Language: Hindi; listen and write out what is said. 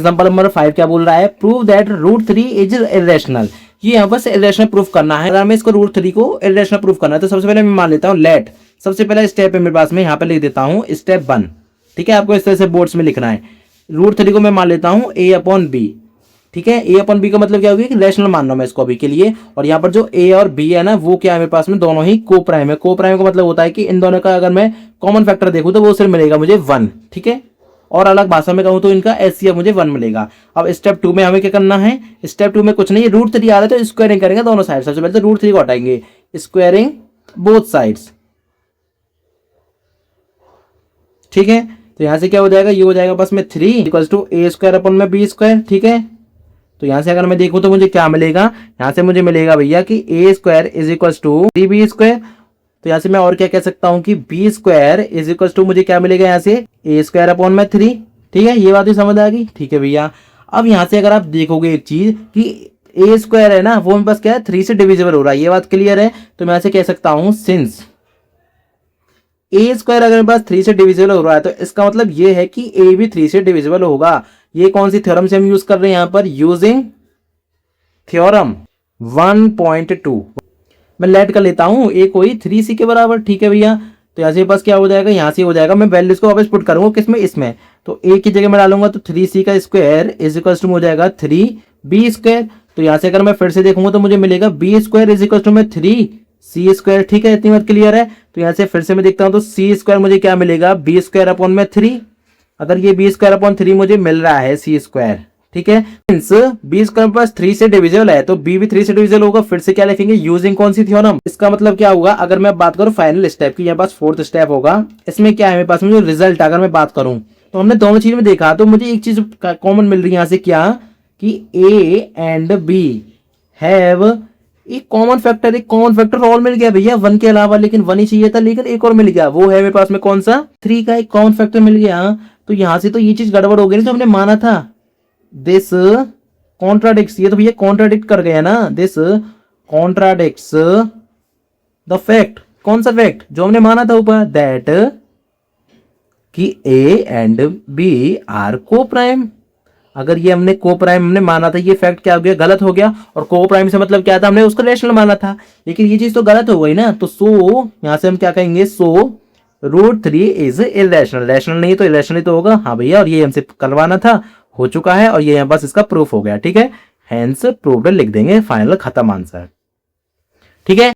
एग्जाम्पल नंबर 5 क्या बोल रहा है, prove that root 3 is irrational. ये यहाँ पर इरेशनल प्रूफ करना है। अगर मैं इसको रूट 3 को इरेशनल प्रूफ करना है तो सबसे पहले मैं मान लेता हूँ लेट, सबसे पहला स्टेप है मेरे पास में, यहाँ पे लिख देता हूँ स्टेप 1। ठीक है, आपको इस तरह से बोर्ड्स में लिखना है। रूट 3 को मैं मान लेता हूँ a अपॉन बी। ठीक है, a अपॉन बी का मतलब क्या होगा कि रैशनल मान रहा हूं मैं इसको अभी के लिए। और यहाँ पर जो a और b है ना, वो क्या है मेरे पास में, दोनों ही को प्राइम है। को प्राइम का मतलब होता है कि इन दोनों का अगर मैं कॉमन फैक्टर देखूं तो वो सिर्फ मिलेगा मुझे 1। ठीक है, और अलग भाषा में कहूं तो इनका एचसीएफ मुझे 1 मिलेगा। अब स्टेप 2 में हमें क्या करना है, स्टेप 2 में कुछ नहीं, रूट 3 आ रहा है तो स्क्वायरिंग करेंगे दोनों साइड। सबसे पहले तो रूट 3 को हटाएंगे, स्क्वायरिंग बोथ साइड्स। ठीक है, तो यहां से क्या हो जाएगा, ये हो जाएगा बस में 3 इक्वल टू ए स्क्वायर अपन में बी स्क्वायर। ठीक है, तो यहां से अगर मैं देखूं तो मुझे क्या मिलेगा, यहां से मुझे मिलेगा भैया कि A square is equal to 3b square. तो यहां से मैं और क्या कह सकता हूं कि b square is equal to मुझे क्या मिलेगा यहाँ से ए स्क्वायर अपॉन में 3। ठीक है, ये बात भी समझ आ गई। ठीक है भैया, अब यहां से अगर आप देखोगे एक चीज कि ए स्क्वायर है ना, वो मेरे पास क्या है 3 से डिविजिबल हो रहा है, ये बात क्लियर है। तो मैं ऐसे कह सकता हूं सिंस ए स्क्वायर अगर मेरे पास 3 से डिविजिबल हो रहा है तो इसका मतलब ये है कि ए भी 3 से डिविजिबल होगा। ये कौन सी थ्योरम से हम यूज कर रहे हैं यहाँ पर, यूजिंग थ्योरम 1.2। मैं लेट कर लेता हूं, ए कोई 3c के बराबर। ठीक है भैया, तो यहाँ से पास क्या हो जाएगा, यहाँ से हो जाएगा, मैं वैल्यूज को वापस पुट करूंगा किसमें, इसमें। तो ए की जगह मैं डालूंगा तो 3c का स्क्वायर इज इक्वल टू हो जाएगा 3b स्क्वायर। तो यहाँ से अगर मैं फिर से देखूंगा तो मुझे मिलेगा b square is equal to में 3c स्क्वायर। ठीक है, इतनी बात क्लियर है। तो यहाँ से फिर से मैं देखता हूं तो c स्क्वायर मुझे क्या मिलेगा, b स्क्वायर अपॉन में 3। अगर ये b स्क्वायर अपॉन 3 मुझे मिल रहा है c स्क्वायर, ठीक है, मींस b स्क्वायर पास 3 से डिविजिबल है तो b भी 3 से डिविजिबल होगा। फिर से क्या लिखेंगे, यूजिंग कौन सी थ्योरम। इसका मतलब क्या होगा, अगर मैं बात करूं फाइनल स्टेप की, यहाँ पास 4th स्टेप होगा। इसमें क्या है मेरे पास में जो रिजल्ट, अगर मैं बात करूं तो हमने दोनों चीज में देखा तो मुझे एक चीज कॉमन मिल रही है यहाँ से, क्या कि a एंड b हैव एक कॉमन फैक्टर। एक कॉमन फैक्टर और मिल गया भैया 1 के अलावा, लेकिन 1 ही चाहिए था, लेकिन एक और मिल गया, वो है मेरे पास में कौन सा, 3 का एक कॉमन फैक्टर मिल गया। तो यहां से तो ये चीज गड़बड़ हो गई जो हमने माना था, दिस कॉन्ट्राडिक्ट्स, ये तो भैया कॉन्ट्राडिक्ट कर गया ना, दिस कॉन्ट्राडिक्ट्स द फैक्ट। कौन सा फैक्ट, जो हमने माना था ऊपर, दैट कि ए एंड बी आर को प्राइम। अगर ये हमने को प्राइम हमने माना था, ये फैक्ट क्या हो गया, गलत हो गया। और को प्राइम से मतलब क्या था, हमने उसको रेशनल माना था, लेकिन ये चीज तो गलत हो गई ना। तो सो यहां से हम क्या कहेंगे, so root 3 is irrational. Rational नहीं तो इरेशनल तो होगा। हाँ भैया, और ये हमसे करवाना था, हो चुका है, और ये यहाँ बस इसका प्रूफ हो गया। ठीक है, हेंस प्रूव्ड लिख देंगे, फाइनल खत्म आंसर। ठीक है।